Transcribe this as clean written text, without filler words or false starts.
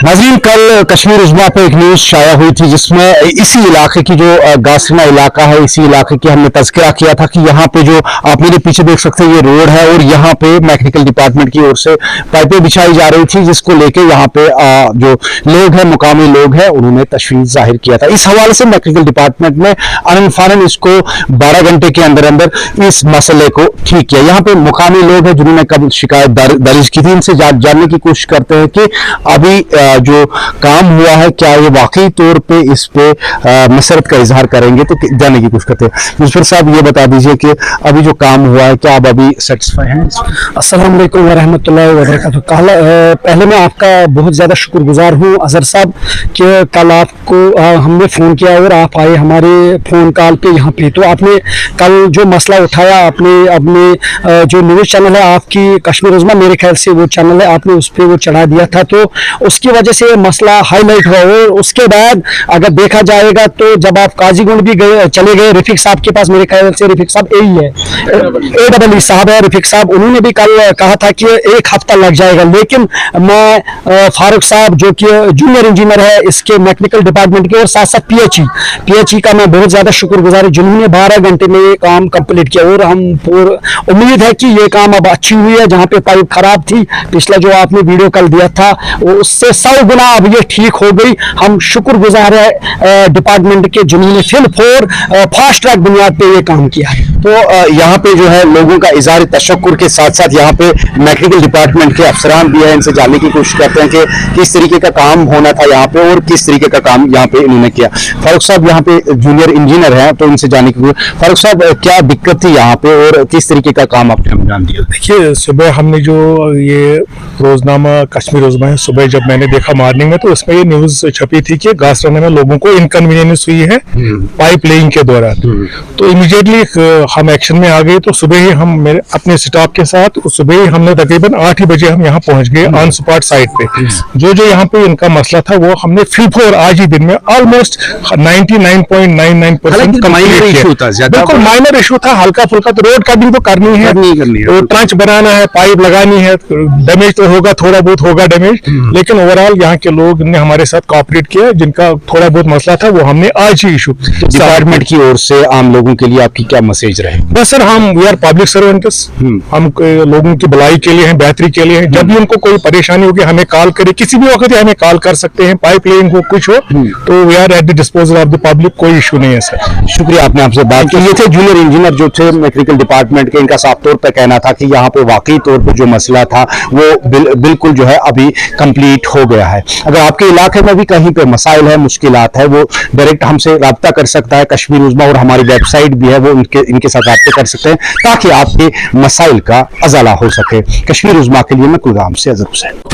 नाज़रीन, कल कश्मीर उज़्मा पे एक न्यूज़ शाया हुई थी जिसमें इसी इलाके की जो गासना इलाका है, इसी इलाके की हमने तज़किरा किया था कि यहाँ पे जो आप मेरे पीछे देख सकते हैं ये रोड है और यहाँ पे मैकेनिकल डिपार्टमेंट की ओर से पाइपें बिछाई जा रही थी, जिसको लेके यहाँ पे जो लोग हैं, मुकामी लोग हैं, उन्होंने तशवीश जाहिर किया था। इस हवाले से मैकेनिकल डिपार्टमेंट ने अनन फानन इसको 12 घंटे के अंदर अंदर इस मसले को ठीक किया। यहाँ पे मुकामी लोग हैं जिन्होंने कब शिकायत दर्ज की थी, इनसे जानने की कोशिश करते हैं कि अभी जो काम हुआ है क्या ये वाकई तौर पे इस पे मसरत का इजहार करेंगे, तो जानने की कोशिश करते हैं। मुजफ्फर साहब, ये बता दीजिए कि अभी जो काम हुआ है क्या आप अभी सेटिस्फाई हैं? अस्सलाम वालेकुम वरहमतुल्लाहि वबरकातुहू। पहले मैं आपका बहुत ज़्यादा शुक्रगुजार हूँ अजहर साहब कि कल आपको हमने फ़ोन किया और आप आए हमारे फ़ोन कॉल पे यहाँ पे। तो आपने कल जो मसला उठाया, आपने अपने जो न्यूज़ चैनल है आपकी कश्मीर उज़्मा, मेरे ख्याल से वो चैनल है, आपने उस पर वो चढ़ा दिया था, तो उसकी वजह से ये मसला हाईलाइट हुआ। और उसके बाद अगर देखा जाएगा तो जब आप काजीगुंड भी चले गए रफीक साहब के पास, मेरे ख्याल से रफीक साहब ए साहब है, रफीक साहब, उन्होंने भी कल कहा था कि 1 हफ्ता लग जाएगा। लेकिन मैं फारूक साहब जो कि जूनियर इंजीनियर है इसके मैकेनिकल डिपार्टमेंट के और साथ साथ पीएचई का मैं बहुत ज़्यादा शुक्रगुजार हूँ जिन्होंने 12 घंटे में ये काम कंप्लीट किया। और हम उम्मीद है कि ये काम अब अच्छी हुई है। जहाँ पे पाइप खराब थी, पिछला जो आपने वीडियो कल दिया था उससे 100 गुना अब ये ठीक हो गई। हम शुक्रगुजार है डिपार्टमेंट के जिन्होंने फास्ट ट्रैक बुनियाद पे ये काम किया है। तो यहाँ पे जो है लोगों का इज़हार तशक्कुर के साथ साथ यहाँ पे मैकेनिकल डिपार्टमेंट के अफसरान भी है, इनसे जानने की कोशिश करते हैं कि किस तरीके का काम होना था यहाँ पे और किस तरीके का काम यहाँ पे इन्होंने किया। फारूक साहब यहाँ पे जूनियर इंजीनियर हैं, तो इनसे जानने की फारूक साहब, क्या दिक्कत थी यहाँ पे और किस तरीके का काम आपने अंजाम दिया? देखिए, सुबह हमने जो ये रोजनामा कश्मीर उज़्मा है, सुबह जब मैंने देखा मॉर्निंग में, तो इसमें ये न्यूज छपी थी कि गासराना में लोगों को इनकन्वीनियंस हुई है पाइप लेइंग के दौरान। तो इमीडिएटली हम एक्शन में आ गए। तो सुबह ही हम मेरे अपने स्टाफ के साथ सुबह ही हमने तकरीबन 8 ही बजे हम यहाँ पहुंच गए ऑन स्पॉट साइट पे। जो यहाँ पे इनका मसला था वो हमने फिर आज ही दिन में ऑलमोस्ट 99.99% बिल्कुल माइनर इशू था, हल्का फुल्का। तो रोड कटिंग तो करनी है, तो ट्रंच बनाना है, पाइप लगानी है, डैमेज तो होगा, थोड़ा बहुत होगा डैमेज, लेकिन ओवरऑल यहाँ के लोग ने हमारे साथ कोऑपरेट किया। जिनका थोड़ा बहुत मसला था वो हमने आज ही इशू। डिपार्टमेंट की ओर से आम लोगों के लिए आपकी क्या मैसेज रहे? बस सर, हम वी आर पब्लिक सर्वेंट्स, हम लोगों की भलाई के लिए हैं, बेहतरी के लिए हैं। जब भी उनको कोई परेशानी होगी हमें कॉल करे, किसी भी वक्त हमें कॉल कर सकते हैं। पाइप लेइंग हो, कुछ हो, तो we are at the disposal of the public, कोई इशू नहीं है सर। शुक्रिया, आपने आपसे बात की। ये थे जूनियर इंजीनियर जो थे मैकेनिकल डिपार्टमेंट के। इनका साफ तौर पर कहना था कि यहाँ पे वाकई तौर पर जो मसला था वो बिल्कुल जो है अभी कंप्लीट हो गया है। अगर आपके इलाके में भी कहीं पे मसाइल है, मुश्किलात है, वो डायरेक्ट हमसे राब्ता कर सकता है। कश्मीर उज़्मा और हमारी वेबसाइट भी है, वो इनके साथ राब्ते कर सकते हैं ताकि आपके मसाइल का अज़ाला हो सके। कश्मीर उज़्मा के लिए मैं कुलगाम से अज़हर हुसैन।